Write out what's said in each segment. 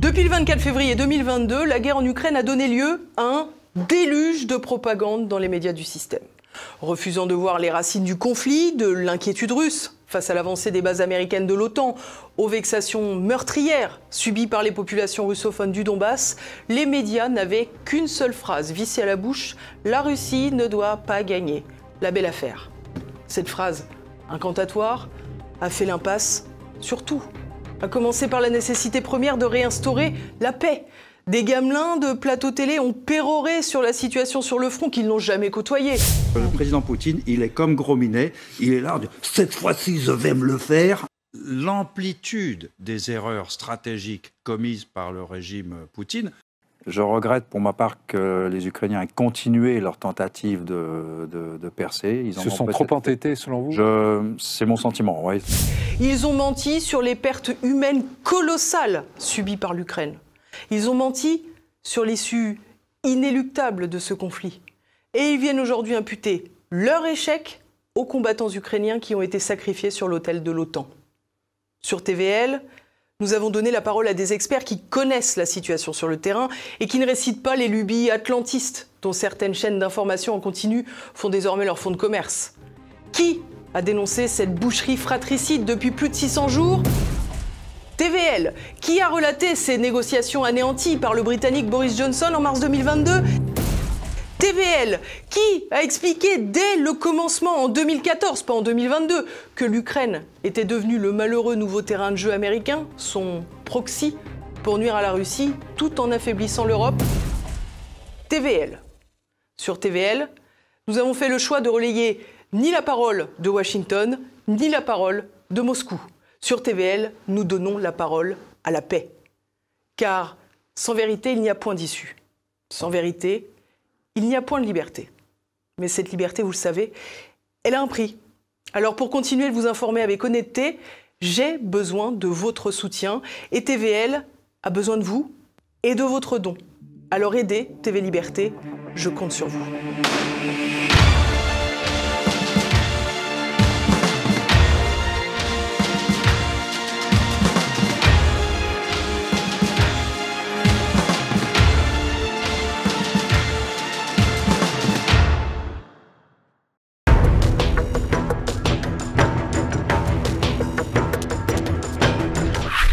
Depuis le 24 février 2022, la guerre en Ukraine a donné lieu à un déluge de propagande dans les médias du système. Refusant de voir les racines du conflit, de l'inquiétude russe face à l'avancée des bases américaines de l'OTAN, aux vexations meurtrières subies par les populations russophones du Donbass, les médias n'avaient qu'une seule phrase vissée à la bouche: la Russie ne doit pas gagner. La belle affaire. Cette phrase incantatoire a fait l'impasse sur tout, à commencer par la nécessité première de réinstaurer la paix. Des gamelins de plateau télé ont péroré sur la situation sur le front qu'ils n'ont jamais côtoyé. Le président Poutine, il est comme Gros Minet, il est là, cette fois-ci je vais me le faire. L'amplitude des erreurs stratégiques commises par le régime Poutine. Je regrette pour ma part que les Ukrainiens aient continué leur tentative de percer. Ils se sont trop entêtés selon vous ? C'est mon sentiment, oui. Ils ont menti sur les pertes humaines colossales subies par l'Ukraine. Ils ont menti sur l'issue inéluctable de ce conflit. Et ils viennent aujourd'hui imputer leur échec aux combattants ukrainiens qui ont été sacrifiés sur l'autel de l'OTAN. Sur TVL, nous avons donné la parole à des experts qui connaissent la situation sur le terrain et qui ne récitent pas les lubies atlantistes dont certaines chaînes d'information en continu font désormais leur fonds de commerce. Qui a dénoncé cette boucherie fratricide depuis plus de 600 jours ? TVL, qui a relaté ces négociations anéanties par le Britannique Boris Johnson en mars 2022 ? TVL, qui a expliqué dès le commencement en 2014, pas en 2022, que l'Ukraine était devenue le malheureux nouveau terrain de jeu américain, son proxy, pour nuire à la Russie, tout en affaiblissant l'Europe ? TVL. Sur TVL, nous avons fait le choix de relayer ni la parole de Washington, ni la parole de Moscou. Sur TVL, nous donnons la parole à la paix. Car sans vérité, il n'y a point d'issue. Sans vérité, il n'y a point de liberté. Mais cette liberté, vous le savez, elle a un prix. Alors pour continuer de vous informer avec honnêteté, j'ai besoin de votre soutien et TVL a besoin de vous et de votre don. Alors aidez TV Liberté, je compte sur vous.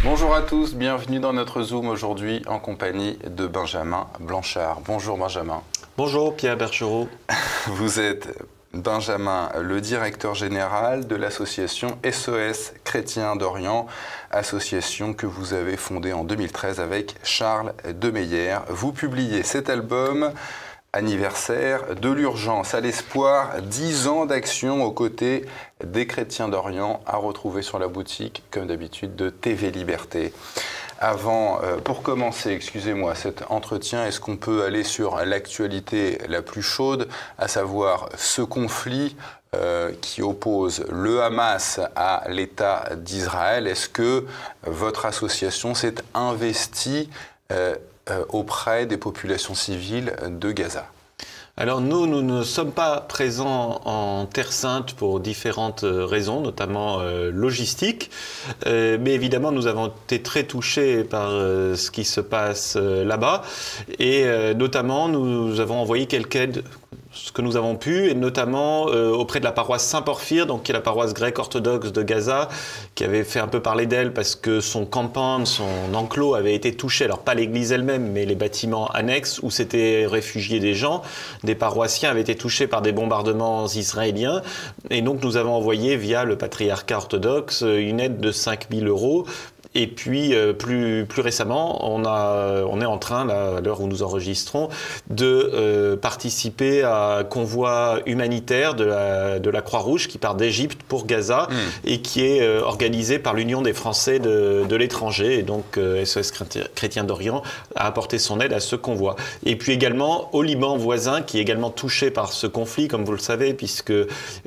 Bonjour à tous, bienvenue dans notre Zoom aujourd'hui en compagnie de Benjamin Blanchard. Bonjour Benjamin. Bonjour Pierre Bergerot. Vous êtes Benjamin, le directeur général de l'association SOS Chrétiens d'Orient, association que vous avez fondée en 2013 avec Charles Demeyer. Vous publiez cet album anniversaire de l'urgence à l'espoir, 10 ans d'action aux côtés des chrétiens d'Orient, à retrouver sur la boutique, comme d'habitude, de TV Liberté. Pour commencer, excusez-moi, cet entretien, est-ce qu'on peut aller sur l'actualité la plus chaude, à savoir ce conflit qui oppose le Hamas à l'État d'Israël? Est-ce que votre association s'est investie auprès des populations civiles de Gaza? Alors nous ne sommes pas présents en Terre Sainte pour différentes raisons, notamment logistiques. Mais évidemment, nous avons été très touchés par ce qui se passe là-bas. Et notamment, nous avons envoyé quelques aides, ce que nous avons pu, et notamment auprès de la paroisse Saint-Porphyre, donc qui est la paroisse grecque orthodoxe de Gaza, qui avait fait un peu parler d'elle parce que son compound, son enclos avait été touché, alors pas l'église elle-même, mais les bâtiments annexes où s'étaient réfugiés des gens. Des paroissiens avaient été touchés par des bombardements israéliens, et donc nous avons envoyé via le patriarcat orthodoxe une aide de 5 000 €. Et puis, plus récemment, on est en train, là, à l'heure où nous enregistrons, de participer à un convoi humanitaire de la Croix-Rouge qui part d'Égypte pour Gaza et qui est organisé par l'Union des Français de l'étranger. Et donc, SOS Chrétiens d'Orient a apporté son aide à ce convoi. Et puis également au Liban voisin, qui est également touché par ce conflit, comme vous le savez, puisque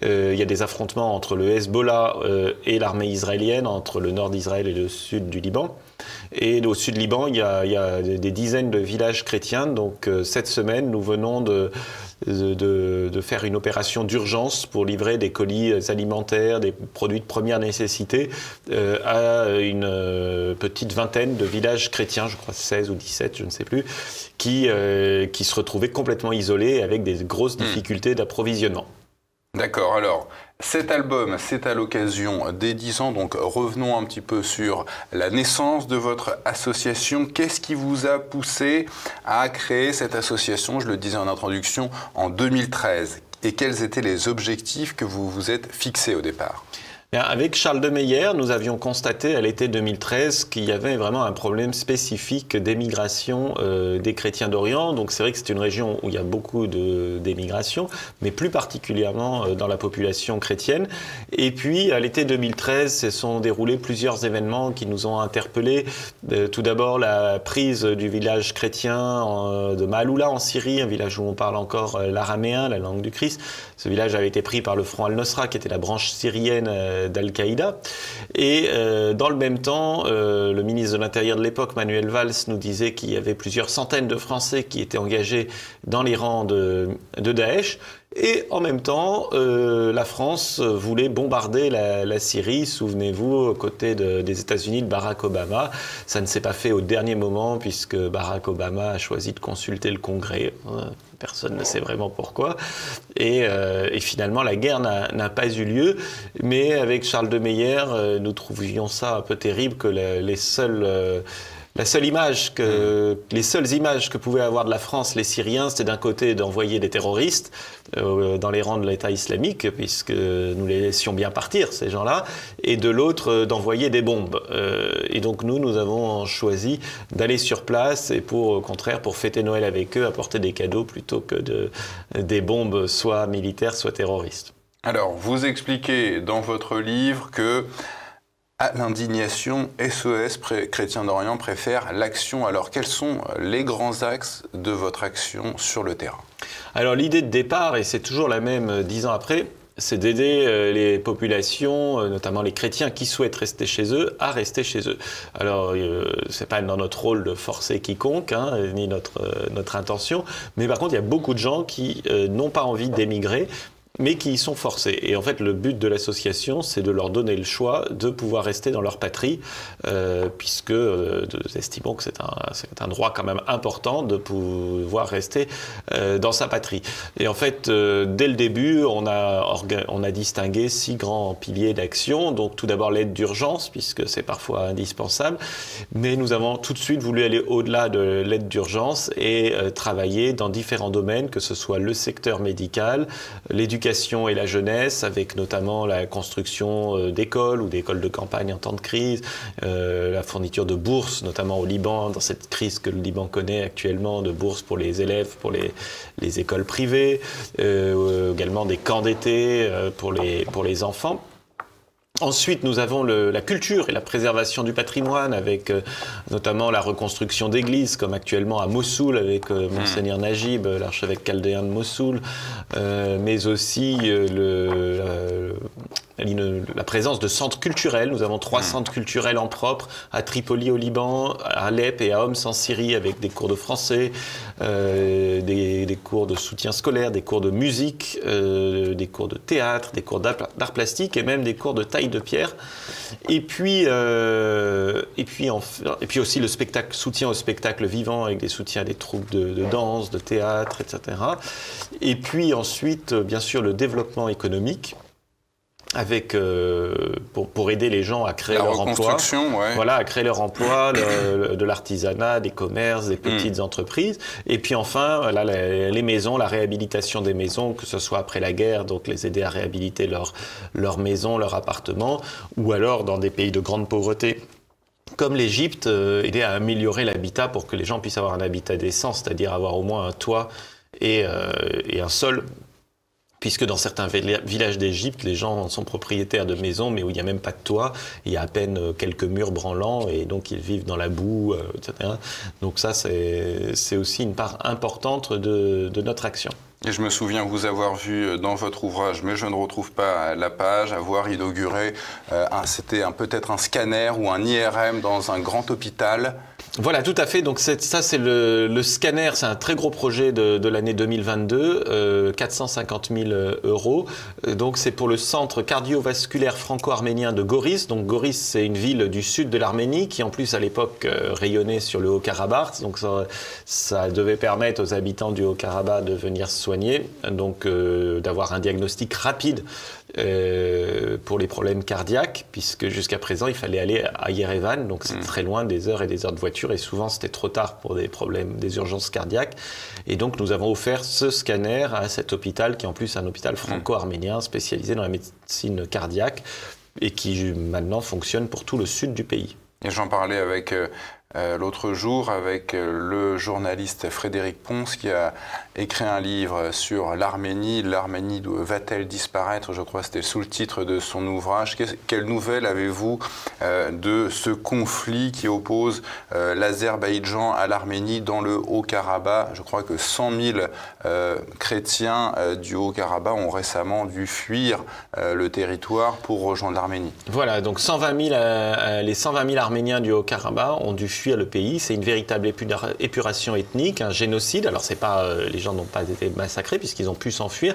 il y a des affrontements entre le Hezbollah et l'armée israélienne, entre le nord d'Israël et le sud sud du Liban. Et au sud du Liban, il y a des dizaines de villages chrétiens. Donc cette semaine, nous venons de faire une opération d'urgence pour livrer des colis alimentaires, des produits de première nécessité à une petite vingtaine de villages chrétiens, je crois 16 ou 17, je ne sais plus, qui se retrouvaient complètement isolés avec des grosses difficultés d'approvisionnement. D'accord, alors cet album, c'est à l'occasion des 10 ans, donc revenons un petit peu sur la naissance de votre association. Qu'est-ce qui vous a poussé à créer cette association, je le disais en introduction, en 2013 ? Et quels étaient les objectifs que vous vous êtes fixés au départ ? Avec Charles de Meyer, nous avions constaté à l'été 2013 qu'il y avait vraiment un problème spécifique d'émigration des chrétiens d'Orient. Donc c'est vrai que c'est une région où il y a beaucoup d'émigration, mais plus particulièrement dans la population chrétienne. Et puis à l'été 2013, se sont déroulés plusieurs événements qui nous ont interpellés. Tout d'abord la prise du village chrétien de Maaloula en Syrie, un village où on parle encore l'araméen, la langue du Christ. Ce village avait été pris par le Front Al-Nosra, qui était la branche syrienne d'Al-Qaïda. Et dans le même temps, le ministre de l'Intérieur de l'époque, Manuel Valls, nous disait qu'il y avait plusieurs centaines de Français qui étaient engagés dans les rangs de Daesh. Et en même temps, la France voulait bombarder la Syrie, souvenez-vous, aux côtés des États-Unis de Barack Obama. Ça ne s'est pas fait au dernier moment, puisque Barack Obama a choisi de consulter le Congrès. Personne ne sait vraiment pourquoi. Et finalement, la guerre n'a pas eu lieu. Mais avec Charles de Meyer, nous trouvions ça un peu terrible que les seules images que pouvaient avoir de la France les Syriens, c'était d'un côté d'envoyer des terroristes dans les rangs de l'État islamique, puisque nous les laissions bien partir, ces gens-là, et de l'autre d'envoyer des bombes. Et donc nous avons choisi d'aller sur place et au contraire, pour fêter Noël avec eux, apporter des cadeaux plutôt que des bombes soit militaires, soit terroristes. Alors, vous expliquez dans votre livre que à l'indignation, SOS Chrétiens d'Orient préfère l'action. Alors, quels sont les grands axes de votre action sur le terrain ? Alors, l'idée de départ, et c'est toujours la même 10 ans après, c'est d'aider les populations, notamment les chrétiens qui souhaitent rester chez eux, à rester chez eux. Alors, c'est pas dans notre rôle de forcer quiconque, ni notre intention, mais par contre, il y a beaucoup de gens qui n'ont pas envie d'émigrer, mais qui y sont forcés. Et en fait, le but de l'association, c'est de leur donner le choix de pouvoir rester dans leur patrie, puisque nous estimons que c'est un droit quand même important de pouvoir rester dans sa patrie. Et en fait, dès le début, on a distingué 6 grands piliers d'action. Donc tout d'abord l'aide d'urgence, puisque c'est parfois indispensable, mais nous avons tout de suite voulu aller au-delà de l'aide d'urgence et travailler dans différents domaines, que ce soit le secteur médical, l'éducation et la jeunesse, avec notamment la construction d'écoles ou d'écoles de campagne en temps de crise, la fourniture de bourses, notamment au Liban, dans cette crise que le Liban connaît actuellement, de bourses pour les élèves, pour les écoles privées, également des camps d'été pour les enfants. Ensuite, nous avons la culture et la préservation du patrimoine, avec notamment la reconstruction d'églises, comme actuellement à Mossoul, avec Monseigneur Najib, l'archevêque chaldéen de Mossoul, mais aussi la présence de centres culturels. Nous avons 3 centres culturels en propre, à Tripoli au Liban, à Alep et à Homs en Syrie, avec des cours de français, des cours de soutien scolaire, des cours de musique, des cours de théâtre, des cours d'art plastique et même des cours de taille de pierre. Et puis aussi le soutien au spectacle vivant, avec des soutiens à des troupes de danse, de théâtre, etc. Et puis ensuite, bien sûr, le développement économique, avec pour aider les gens à créer leur emploi, voilà, à créer leur emploi, de l'artisanat, des commerces, des petites entreprises, et puis enfin là, les maisons, la réhabilitation des maisons, que ce soit après la guerre, donc les aider à réhabiliter leur maison, leur appartement, ou alors dans des pays de grande pauvreté comme l'Égypte, aider à améliorer l'habitat pour que les gens puissent avoir un habitat décent, c'est-à-dire avoir au moins un toit et un sol puisque dans certains villages d'Égypte, les gens sont propriétaires de maisons, mais où il n'y a même pas de toit, il y a à peine quelques murs branlants, et donc ils vivent dans la boue, etc. Donc ça, c'est aussi une part importante de notre action. Et je me souviens vous avoir vu dans votre ouvrage, mais je ne retrouve pas la page, avoir inauguré, c'était peut-être un scanner ou un IRM dans un grand hôpital. Voilà, tout à fait. Donc ça, c'est le scanner. C'est un très gros projet de l'année 2022, 450 000 €. Donc c'est pour le centre cardiovasculaire franco-arménien de Goris. Donc Goris, c'est une ville du sud de l'Arménie qui, en plus, à l'époque, rayonnait sur le Haut-Karabakh. Donc ça devait permettre aux habitants du Haut-Karabakh de venir se soigner, donc d'avoir un diagnostic rapide pour les problèmes cardiaques, puisque jusqu'à présent, il fallait aller à Yerevan, donc c'est très loin, des heures et des heures de voiture, et souvent c'était trop tard pour des problèmes, des urgences cardiaques. Et donc nous avons offert ce scanner à cet hôpital, qui est en plus un hôpital franco-arménien spécialisé dans la médecine cardiaque, et qui maintenant fonctionne pour tout le sud du pays. Et j'en parlais avec l'autre jour avec le journaliste Frédéric Ponce qui a écrit un livre sur l'Arménie. L'Arménie va-t-elle disparaître? Je crois que c'était sous le titre de son ouvrage. Quelle nouvelle avez-vous de ce conflit qui oppose l'Azerbaïdjan à l'Arménie dans le Haut-Karabakh? Je crois que 100 000 chrétiens du Haut-Karabakh ont récemment dû fuir le territoire pour rejoindre l'Arménie. Voilà, donc les 120 000 Arméniens du Haut-Karabakh ont dû fuir le pays. C'est une véritable épuration ethnique, un génocide. Alors c'est pas les gens n'ont pas été massacrés puisqu'ils ont pu s'enfuir,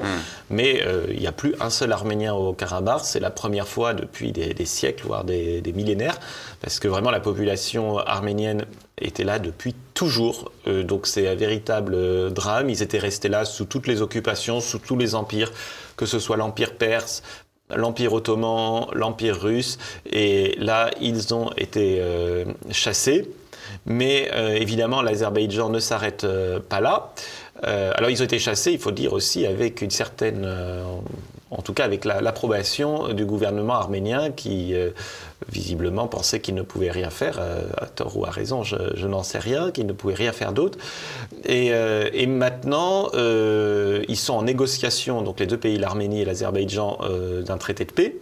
mais il n'y a plus un seul Arménien au Karabakh. C'est la première fois depuis des siècles, voire des millénaires, parce que vraiment la population arménienne était là depuis toujours. Donc c'est un véritable drame. Ils étaient restés là sous toutes les occupations, sous tous les empires, que ce soit l'Empire perse, l'Empire ottoman, l'Empire russe, et là, ils ont été chassés. Mais évidemment, l'Azerbaïdjan ne s'arrête pas là. Alors, ils ont été chassés, il faut dire aussi, avec une certaine... en tout cas, avec l'approbation du gouvernement arménien qui, visiblement, pensait qu'il ne pouvait rien faire, à tort ou à raison, je n'en sais rien, qu'il ne pouvait rien faire d'autre. Et maintenant, ils sont en négociation, donc les deux pays, l'Arménie et l'Azerbaïdjan, d'un traité de paix.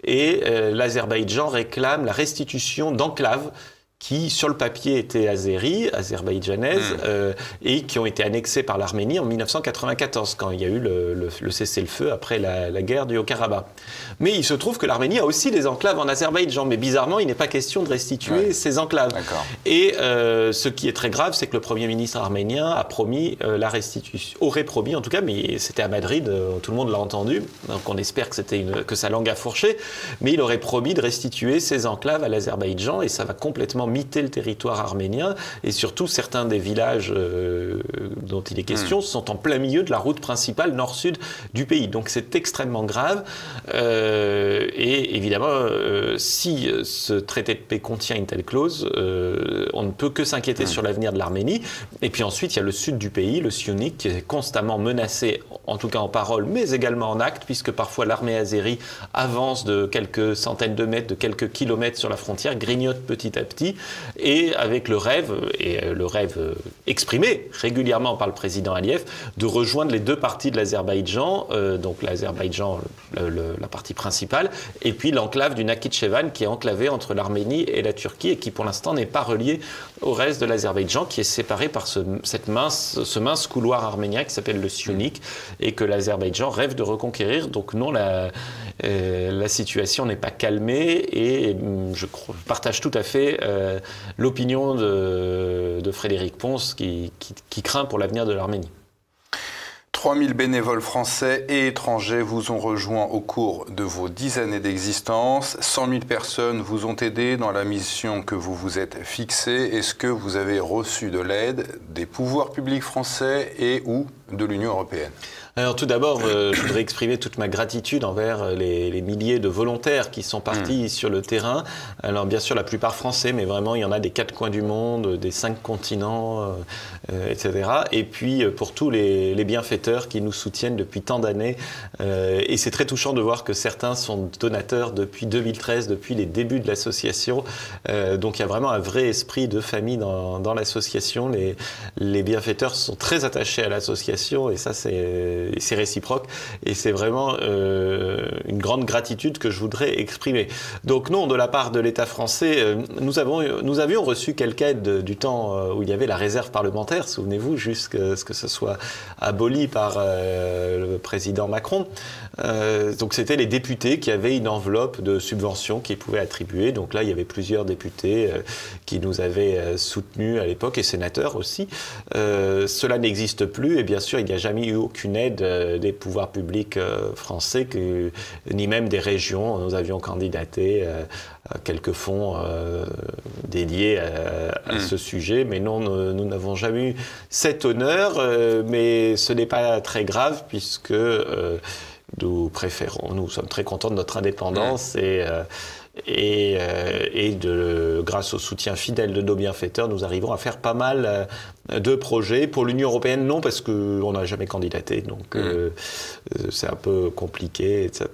Et l'Azerbaïdjan réclame la restitution d'enclaves qui, sur le papier, étaient azerbaïdjanaises, et qui ont été annexées par l'Arménie en 1994, quand il y a eu le cessez-le-feu après la guerre du Haut-Karabakh. Mais il se trouve que l'Arménie a aussi des enclaves en Azerbaïdjan, mais bizarrement, il n'est pas question de restituer ces enclaves. Et ce qui est très grave, c'est que le Premier ministre arménien a promis la restitution, aurait promis en tout cas, mais c'était à Madrid, tout le monde l'a entendu, donc on espère que sa langue a fourché, mais il aurait promis de restituer ces enclaves à l'Azerbaïdjan, et ça va complètement miter le territoire arménien, et surtout certains des villages dont il est question sont en plein milieu de la route principale nord-sud du pays. Donc c'est extrêmement grave, et évidemment si ce traité de paix contient une telle clause, on ne peut que s'inquiéter sur l'avenir de l'Arménie. Et puis ensuite il y a le sud du pays, le Syunik, qui est constamment menacé, en tout cas en parole, mais également en acte, puisque parfois l'armée azérie avance de quelques centaines de mètres, de quelques kilomètres sur la frontière, grignote petit à petit, et avec le rêve exprimé régulièrement par le président Aliyev, de rejoindre les deux parties de l'Azerbaïdjan, donc l'Azerbaïdjan, la partie principale, et puis l'enclave du Nakhitchevan, qui est enclavée entre l'Arménie et la Turquie, et qui pour l'instant n'est pas reliée au reste de l'Azerbaïdjan, qui est séparé par ce mince couloir arménien qui s'appelle le Syunik, et que l'Azerbaïdjan rêve de reconquérir. Donc non, la situation n'est pas calmée, et je partage tout à fait l'opinion de Frédéric Ponce qui craint pour l'avenir de l'Arménie. 3000 bénévoles français et étrangers vous ont rejoint au cours de vos 10 années d'existence. 100 000 personnes vous ont aidé dans la mission que vous vous êtes fixée. Est-ce que vous avez reçu de l'aide des pouvoirs publics français et ou de l'Union européenne? Alors tout d'abord, je voudrais exprimer toute ma gratitude envers les milliers de volontaires qui sont partis sur le terrain. Alors bien sûr, la plupart français, mais vraiment, il y en a des 4 coins du monde, des 5 continents, etc. Et puis pour tous les bienfaiteurs qui nous soutiennent depuis tant d'années. Et c'est très touchant de voir que certains sont donateurs depuis 2013, depuis les débuts de l'association. Donc il y a vraiment un vrai esprit de famille dans l'association. Les bienfaiteurs sont très attachés à l'association. l'association, et ça c'est réciproque, et c'est vraiment une grande gratitude que je voudrais exprimer. Donc non, de la part de l'État français, nous avions reçu quelque aide du temps où il y avait la réserve parlementaire, souvenez-vous, jusqu'à ce que ce soit aboli par le président Macron. Donc c'était les députés qui avaient une enveloppe de subventions qu'ils pouvaient attribuer. Donc là, il y avait plusieurs députés qui nous avaient soutenus à l'époque, et sénateurs aussi. Cela n'existe plus, et bien sûr, il n'y a jamais eu aucune aide des pouvoirs publics français, ni même des régions. Nous avions candidaté à quelques fonds dédiés à ce sujet, mais non, nous n'avons jamais eu cet honneur, mais ce n'est pas très grave, puisque nous sommes très contents de notre indépendance, et grâce au soutien fidèle de nos bienfaiteurs, nous arrivons à faire pas mal de projets. Pour l'Union européenne, non, parce qu'on n'a jamais candidaté, donc c'est un peu compliqué, etc.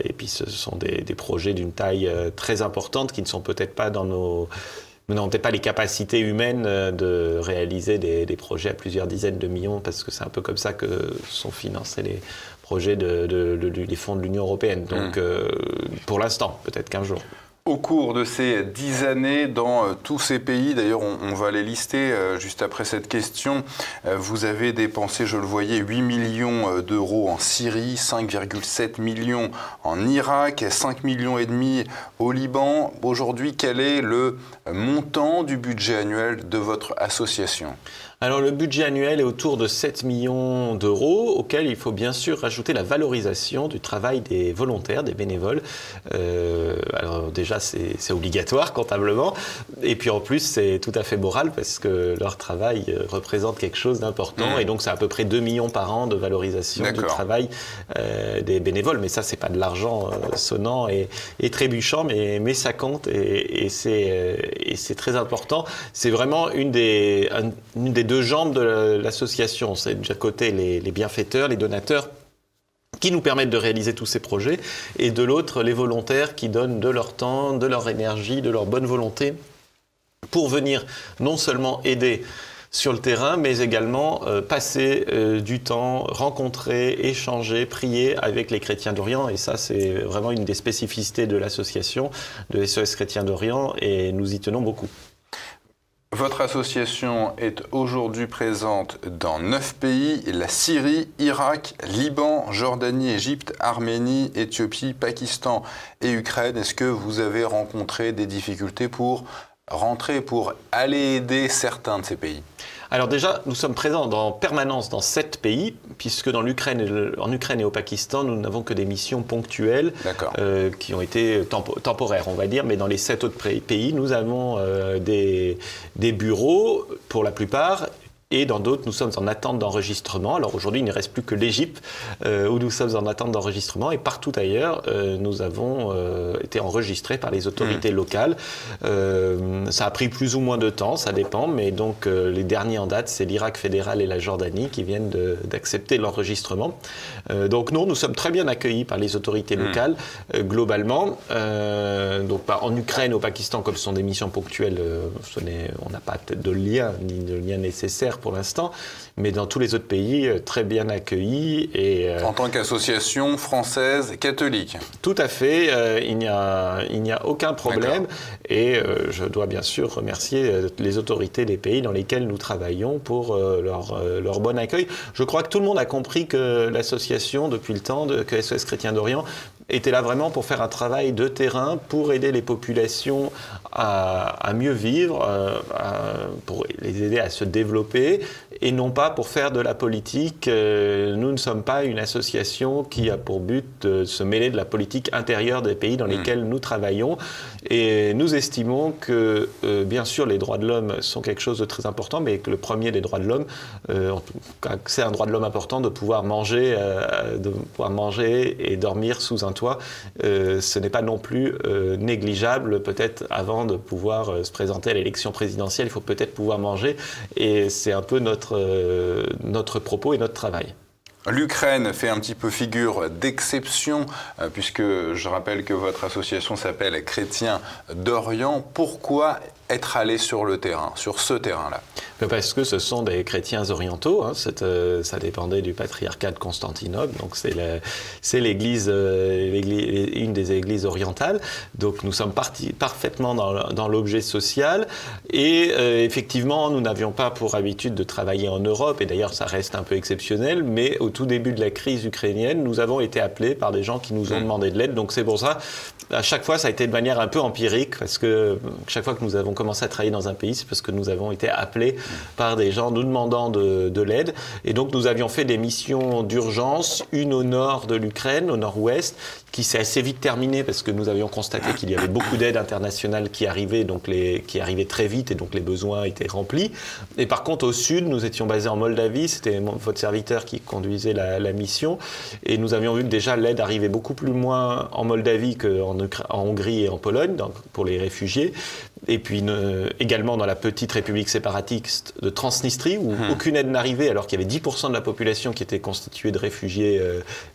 Et puis ce sont des projets d'une taille très importante qui ne sont peut-être pas nous n'avons peut-être pas les capacités humaines de réaliser des projets à plusieurs dizaines de millions, parce que c'est un peu comme ça que sont financés les projets des fonds de l'Union européenne. Donc, pour l'instant, peut-être qu'un jour. Au cours de ces 10 années, dans tous ces pays, d'ailleurs on va les lister juste après cette question, vous avez dépensé, je le voyais, 8 millions d'euros en Syrie, 5,7 millions en Irak, 5,5 millions au Liban. Aujourd'hui, quel est le montant du budget annuel de votre association ? Alors le budget annuel est autour de 7 millions d'euros, auquel il faut bien sûr rajouter la valorisation du travail des volontaires, des bénévoles. Alors déjà c'est obligatoire comptablement, et puis en plus c'est tout à fait moral, parce que leur travail représente quelque chose d'important, et donc c'est à peu près 2 millions par an de valorisation du travail des bénévoles. Mais ça, c'est pas de l'argent sonnant et trébuchant, mais ça compte, et c'est très important. C'est vraiment une des deux jambes de l'association. C'est d'un côté les bienfaiteurs, les donateurs, qui nous permettent de réaliser tous ces projets, et de l'autre, les volontaires qui donnent de leur temps, de leur énergie, de leur bonne volonté pour venir non seulement aider sur le terrain, mais également passer du temps, rencontrer, échanger, prier avec les chrétiens d'Orient. Et ça, c'est vraiment une des spécificités de l'association de SOS Chrétiens d'Orient, et nous y tenons beaucoup. Votre association est aujourd'hui présente dans 9 pays, la Syrie, Irak, Liban, Jordanie, Égypte, Arménie, Éthiopie, Pakistan et Ukraine. Est-ce que vous avez rencontré des difficultés pour aller aider certains de ces pays ? Alors déjà, nous sommes présents en permanence dans 7 pays, puisque en Ukraine et au Pakistan, nous n'avons que des missions ponctuelles qui ont été temporaires, on va dire. Mais dans les 7 autres pays, nous avons des bureaux, pour la plupart. Et dans d'autres, nous sommes en attente d'enregistrement. Alors aujourd'hui, il ne reste plus que l'Égypte, où nous sommes en attente d'enregistrement. Et partout ailleurs, nous avons été enregistrés par les autorités locales. Ça a pris plus ou moins de temps, ça dépend. Mais donc, les derniers en date, c'est l'Irak fédéral et la Jordanie qui viennent d'accepter l'enregistrement. Donc non, nous sommes très bien accueillis par les autorités locales, globalement. Donc en Ukraine, au Pakistan, comme ce sont des missions ponctuelles, on n'a pas peut-être de lien, ni de lien nécessaire pour l'instant, mais dans tous les autres pays, très bien accueillis. En tant qu'association française catholique. Tout à fait, il n'y a aucun problème, et je dois bien sûr remercier les autorités des pays dans lesquels nous travaillons pour leur bon accueil. Je crois que tout le monde a compris que l'association, depuis le temps, que SOS Chrétiens d'Orient, était là vraiment pour faire un travail de terrain, pour aider les populations à mieux vivre, pour les aider à se développer, et non pas pour faire de la politique. Nous ne sommes pas une association qui a pour but de se mêler de la politique intérieure des pays dans lesquels nous travaillons. Et nous estimons que, bien sûr, les droits de l'homme sont quelque chose de très important, mais que le premier des droits de l'homme, c'est un droit de l'homme important de pouvoir manger et dormir sous un toit. Ce n'est pas non plus négligeable. Peut-être avant de pouvoir se présenter à l'élection présidentielle, il faut peut-être pouvoir manger. Et c'est un peu notre propos et notre travail. L'Ukraine fait un petit peu figure d'exception, puisque je rappelle que votre association s'appelle Chrétiens d'Orient. Pourquoi être allé sur le terrain, sur ce terrain-là? Parce que ce sont des chrétiens orientaux, hein, ça dépendait du patriarcat de Constantinople, donc c'est l'église, une des églises orientales, donc nous sommes parfaitement dans l'objet social, et effectivement nous n'avions pas pour habitude de travailler en Europe, et d'ailleurs ça reste un peu exceptionnel, mais au tout début de la crise ukrainienne, nous avons été appelés par des gens qui nous ont demandé de l'aide, donc c'est pour ça, à chaque fois ça a été de manière un peu empirique, parce que chaque fois que nous avons commencé à travailler dans un pays, c'est parce que nous avons été appelés par des gens nous demandant de l'aide. Et donc nous avions fait des missions d'urgence, une au nord de l'Ukraine, au nord-ouest, qui s'est assez vite terminée parce que nous avions constaté qu'il y avait beaucoup d'aide internationale qui arrivait, qui arrivait très vite et donc les besoins étaient remplis. Et par contre au sud, nous étions basés en Moldavie, c'était votre serviteur qui conduisait la mission, et nous avions vu que déjà l'aide arrivait beaucoup plus loin en Moldavie qu'en Hongrie et en Pologne, donc pour les réfugiés. Et puis également dans la petite république séparatiste de Transnistrie, où aucune aide n'arrivait, alors qu'il y avait 10% de la population qui était constituée de réfugiés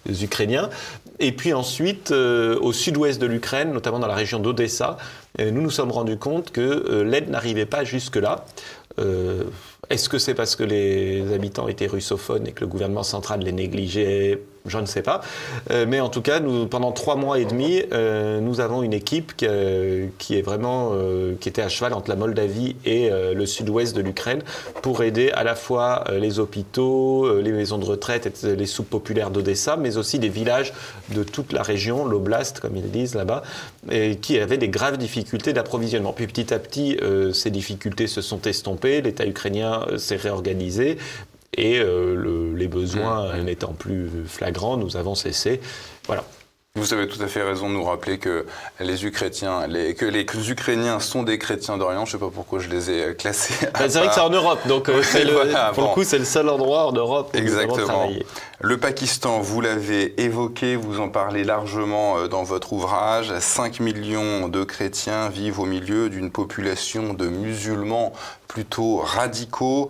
ukrainiens. Et puis ensuite, au sud-ouest de l'Ukraine, notamment dans la région d'Odessa, nous nous sommes rendus compte que l'aide n'arrivait pas jusque-là. Est-ce que c'est parce que les habitants étaient russophones et que le gouvernement central les négligeait ? Je ne sais pas. Mais en tout cas, pendant 3 mois et demi, nous avons une équipe qui était à cheval entre la Moldavie et le sud-ouest de l'Ukraine pour aider à la fois les hôpitaux, les maisons de retraite, et les soupes populaires d'Odessa, mais aussi des villages de toute la région, l'oblast, comme ils disent là-bas, et qui avaient des graves difficultés d'approvisionnement. Puis petit à petit, ces difficultés se sont estompées, l'État ukrainien s'est réorganisé, et les besoins n'étant plus flagrants, nous avons cessé. Voilà. Vous avez tout à fait raison de nous rappeler que les Ukrainiens sont des chrétiens d'Orient. Je ne sais pas pourquoi je les ai classés. C'est vrai que c'est en Europe, donc pour le coup, c'est le seul endroit en Europe où nous avons travaillé. Le Pakistan, vous l'avez évoqué, vous en parlez largement dans votre ouvrage. 5 millions de chrétiens vivent au milieu d'une population de musulmans plutôt radicaux.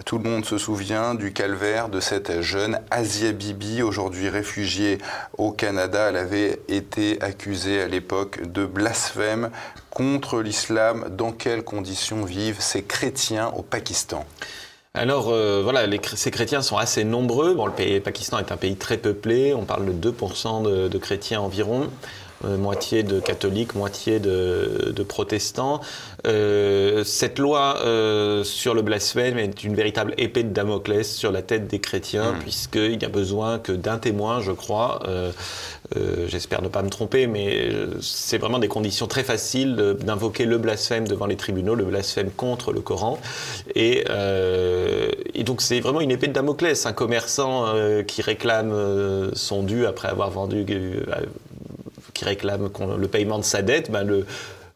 Tout le monde se souvient du calvaire de cette jeune Asia Bibi, aujourd'hui réfugiée au Canada. Elle avait été accusée à l'époque de blasphème contre l'islam. Dans quelles conditions vivent ces chrétiens au Pakistan ? Alors voilà, ces chrétiens sont assez nombreux. Bon, le Pakistan est un pays très peuplé, on parle de 2% de chrétiens environ. Moitié de catholiques, moitié de protestants. Cette loi sur le blasphème est une véritable épée de Damoclès sur la tête des chrétiens, puisqu'il n'y a besoin que d'un témoin, je crois. J'espère ne pas me tromper, mais c'est vraiment des conditions très faciles d'invoquer le blasphème devant les tribunaux, le blasphème contre le Coran. Et donc c'est vraiment une épée de Damoclès. Un commerçant qui réclame son dû après avoir vendu... qui réclame le paiement de sa dette,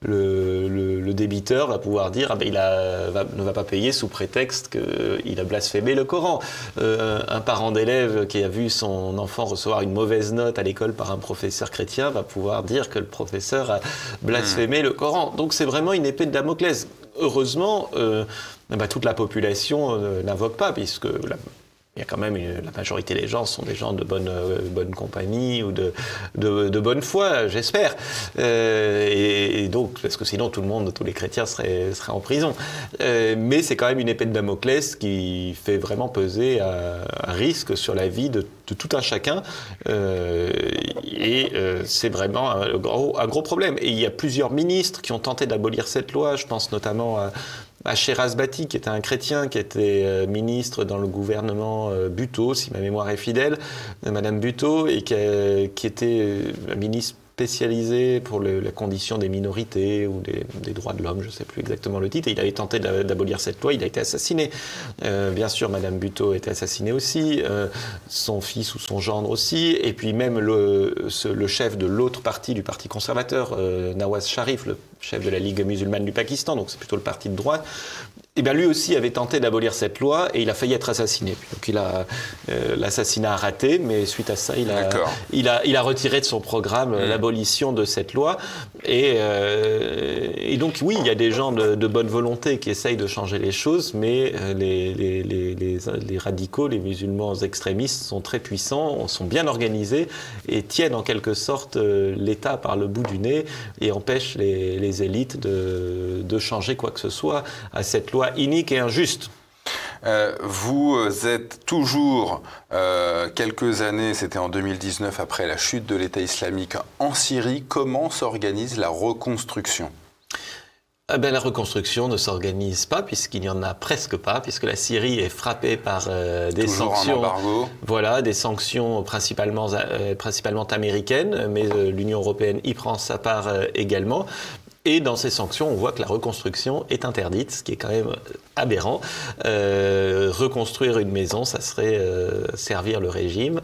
le débiteur va pouvoir dire il ne va pas payer sous prétexte qu'il a blasphémé le Coran. Un parent d'élève qui a vu son enfant recevoir une mauvaise note à l'école par un professeur chrétien va pouvoir dire que le professeur a blasphémé le Coran. Donc c'est vraiment une épée de Damoclès. Heureusement, toute la population n'invoque pas, puisque il y a quand même la majorité des gens sont des gens de bonne compagnie ou de bonne foi, j'espère. Et donc, parce que sinon tous les chrétiens seraient en prison. Mais c'est quand même une épée de Damoclès qui fait vraiment peser un risque sur la vie de tout un chacun. C'est vraiment un gros problème. Et il y a plusieurs ministres qui ont tenté d'abolir cette loi. Je pense notamment à Sheraz Bhatti, qui était un chrétien, qui était ministre dans le gouvernement Bhutto, si ma mémoire est fidèle, Madame Bhutto, et qui était ministre spécialisé pour la condition des minorités ou des droits de l'homme, je ne sais plus exactement le titre, et il avait tenté d'abolir cette loi, il a été assassiné. Bien sûr, Madame Bhutto a été assassinée aussi, son fils ou son gendre aussi, et puis même le chef de l'autre parti, du parti conservateur, Nawaz Sharif, le chef de la Ligue musulmane du Pakistan, donc c'est plutôt le parti de droite, eh bien, lui aussi avait tenté d'abolir cette loi et il a failli être assassiné. Donc l'assassinat a raté, mais suite à ça, il a retiré de son programme l'abolition de cette loi. Et donc oui, il y a des gens de bonne volonté qui essayent de changer les choses, mais les radicaux, les musulmans extrémistes sont très puissants, sont bien organisés et tiennent en quelque sorte l'État par le bout du nez et empêchent les élites de changer quoi que ce soit à cette loi inique et injuste. Vous êtes toujours, quelques années, c'était en 2019, après la chute de l'État islamique en Syrie. Comment s'organise la reconstruction ? La reconstruction ne s'organise pas, puisqu'il n'y en a presque pas, puisque la Syrie est frappée par des sanctions. Voilà, des sanctions principalement américaines, mais l'Union européenne y prend sa part également. Et dans ces sanctions, on voit que la reconstruction est interdite, ce qui est quand même aberrant. Reconstruire une maison, ça serait servir le régime.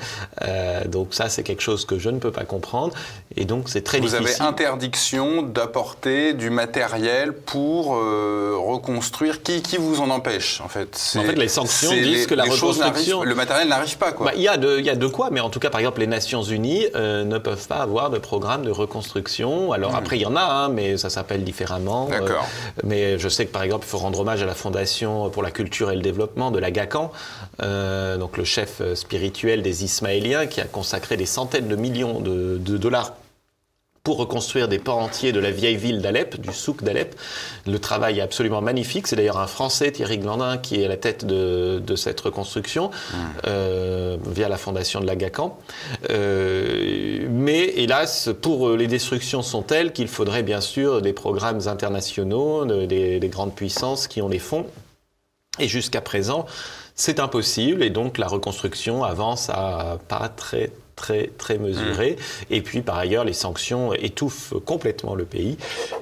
Donc ça, c'est quelque chose que je ne peux pas comprendre. Et donc, c'est très difficile. Vous avez interdiction d'apporter du matériel pour reconstruire. Qui vous en empêche, en fait ? En fait, les sanctions disent que la reconstruction... Le matériel n'arrive pas, quoi. Il y a de quoi, mais en tout cas, par exemple, les Nations Unies ne peuvent pas avoir de programme de reconstruction. Alors après, il y en a, mais ça s'appelle différemment. D'accord. Mais je sais que, par exemple, il faut rendre hommage à la Fondation pour la culture et le développement de la GACAN, donc le chef spirituel des Ismaéliens, qui a consacré des centaines de millions de dollars pour reconstruire des pans entiers de la vieille ville d'Alep, du souk d'Alep. Le travail est absolument magnifique. C'est d'ailleurs un Français, Thierry Glandin, qui est à la tête de cette reconstruction, via la fondation de la GACAN. Mais hélas, pour les destructions sont telles qu'il faudrait bien sûr des programmes internationaux, des grandes puissances qui ont les fonds. Et jusqu'à présent, c'est impossible. Et donc la reconstruction avance à pas très mesuré. Et puis, par ailleurs, les sanctions étouffent complètement le pays.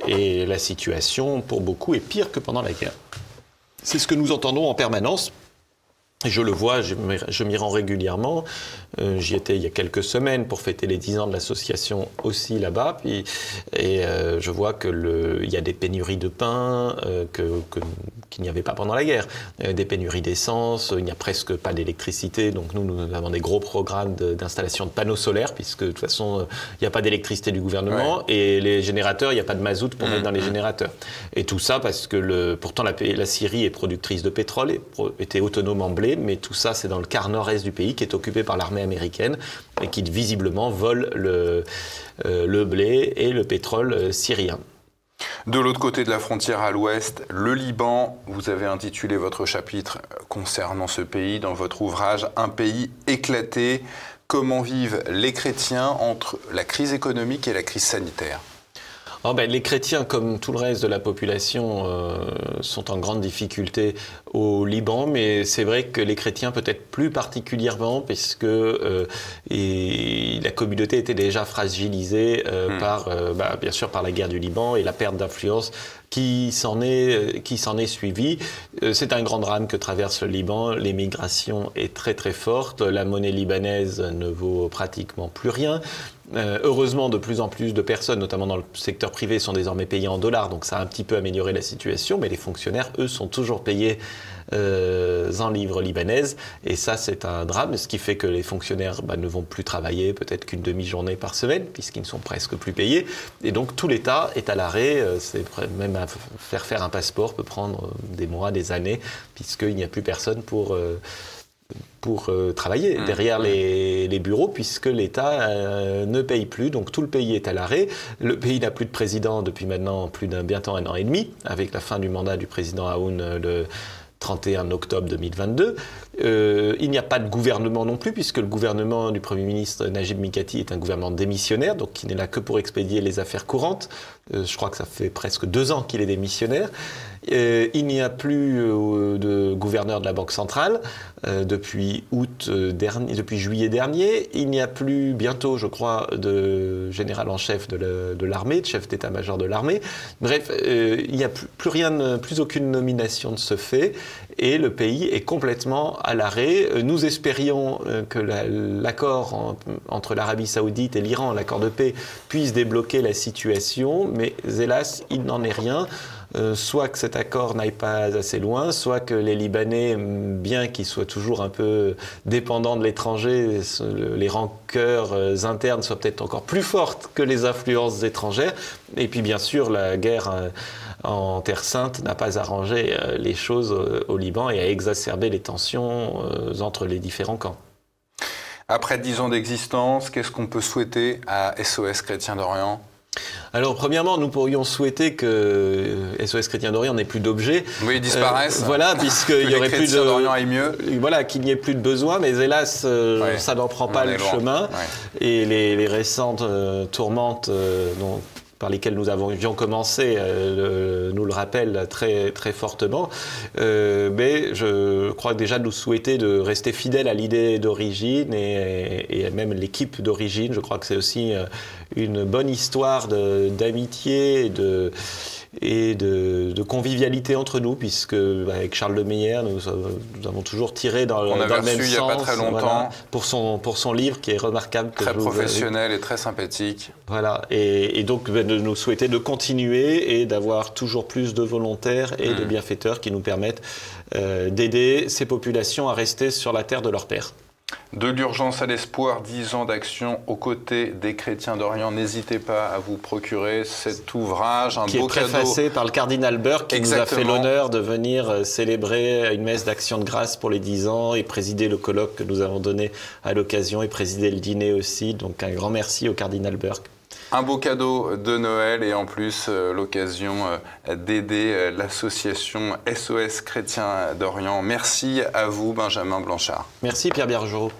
Et la situation, pour beaucoup, est pire que pendant la guerre. C'est ce que nous entendons en permanence. Je le vois, je m'y rends régulièrement. J'y étais il y a quelques semaines pour fêter les 10 ans de l'association aussi là-bas. Et je vois qu'il y a des pénuries de pain qu'il n'y avait pas pendant la guerre. Des pénuries d'essence, il n'y a presque pas d'électricité. Donc nous avons des gros programmes d'installation de panneaux solaires, puisque de toute façon, il n'y a pas d'électricité du gouvernement. Ouais. Et les générateurs, il n'y a pas de mazout pour mettre dans les générateurs. Et tout ça parce que pourtant la Syrie est productrice de pétrole, était autonome en blé. Mais tout ça, c'est dans le quart nord-est du pays qui est occupé par l'armée américaine et qui visiblement vole le blé et le pétrole syrien. De l'autre côté de la frontière à l'ouest, le Liban, vous avez intitulé votre chapitre concernant ce pays dans votre ouvrage « Un pays éclaté ». Comment vivent les chrétiens entre la crise économique et la crise sanitaire ? Les chrétiens, comme tout le reste de la population, sont en grande difficulté au Liban, mais c'est vrai que les chrétiens peut-être plus particulièrement, puisque la communauté était déjà fragilisée bien sûr par la guerre du Liban et la perte d'influence qui s'en est suivie. C'est un grand drame que traverse le Liban. L'émigration est très très forte. La monnaie libanaise ne vaut pratiquement plus rien. Heureusement, de plus en plus de personnes, notamment dans le secteur privé, sont désormais payées en dollars, donc ça a un petit peu amélioré la situation, mais les fonctionnaires, eux, sont toujours payés en livres libanaises, et ça, c'est un drame, ce qui fait que les fonctionnaires ne vont plus travailler peut-être qu'une demi-journée par semaine, puisqu'ils ne sont presque plus payés, et donc tout l'État est à l'arrêt. Même à faire un passeport peut prendre des mois, des années, puisqu'il n'y a plus personne pour travailler derrière les bureaux, puisque l'État ne paye plus, donc tout le pays est à l'arrêt. Le pays n'a plus de président depuis maintenant bientôt un an et demi, avec la fin du mandat du président Aoun le 31 octobre 2022. Il n'y a pas de gouvernement non plus, puisque le gouvernement du Premier ministre Najib Mikati est un gouvernement démissionnaire, donc qui n'est là que pour expédier les affaires courantes. Je crois que ça fait presque 2 ans qu'il est démissionnaire. Il n'y a plus de gouverneur de la Banque centrale depuis juillet dernier. Il n'y a plus bientôt, je crois, de général en chef de l'armée, de chef d'état-major de l'armée. Bref, il n'y a plus aucune nomination de ce fait, et le pays est complètement à l'arrêt. Nous espérions que l'accord entre l'Arabie Saoudite et l'Iran, l'accord de paix, puisse débloquer la situation, mais hélas, il n'en est rien. soit que cet accord n'aille pas assez loin, soit que les Libanais, bien qu'ils soient toujours un peu dépendants de l'étranger, les rancœurs internes soient peut-être encore plus fortes que les influences étrangères. Et puis bien sûr, la guerre en Terre Sainte n'a pas arrangé les choses au Liban et a exacerbé les tensions entre les différents camps. Après 10 ans d'existence, qu'est-ce qu'on peut souhaiter à SOS Chrétiens d'Orient ? Alors, premièrement, nous pourrions souhaiter que SOS Chrétiens d'Orient n'ait plus d'objets. Oui, ils disparaissent. Voilà, puisqu'il n'y aurait plus de... d'Orient aille mieux. Voilà, qu'il n'y ait plus de besoin, mais hélas, ça n'en prend pas le chemin. Ouais. Et les récentes tourmentes par lesquelles nous avions commencé nous le rappellent très, très fortement. Mais je crois que déjà nous souhaiter de rester fidèles à l'idée d'origine et même l'équipe d'origine. Je crois que c'est aussi une bonne histoire d'amitié et de convivialité entre nous, puisque avec Charles de Meyer, nous avons toujours tiré dans le même sens. On avait reçu il n'y a pas très longtemps. Voilà, pour son livre qui est remarquable. Très professionnel et très sympathique. Voilà, et donc de nous souhaiter de continuer et d'avoir toujours plus de volontaires et de bienfaiteurs qui nous permettent d'aider ces populations à rester sur la terre de leur père. De l'urgence à l'espoir, 10 ans d'action aux côtés des chrétiens d'Orient. N'hésitez pas à vous procurer cet ouvrage, un beau cadeau. Qui est préfacé par le cardinal Burke, qui nous a fait l'honneur de venir célébrer une messe d'action de grâce pour les 10 ans et présider le colloque que nous avons donné à l'occasion et présider le dîner aussi. Donc un grand merci au cardinal Burke. Un beau cadeau de Noël et en plus l'occasion d'aider l'association SOS Chrétiens d'Orient. Merci à vous, Benjamin Blanchard. Merci Pierre Bergerot.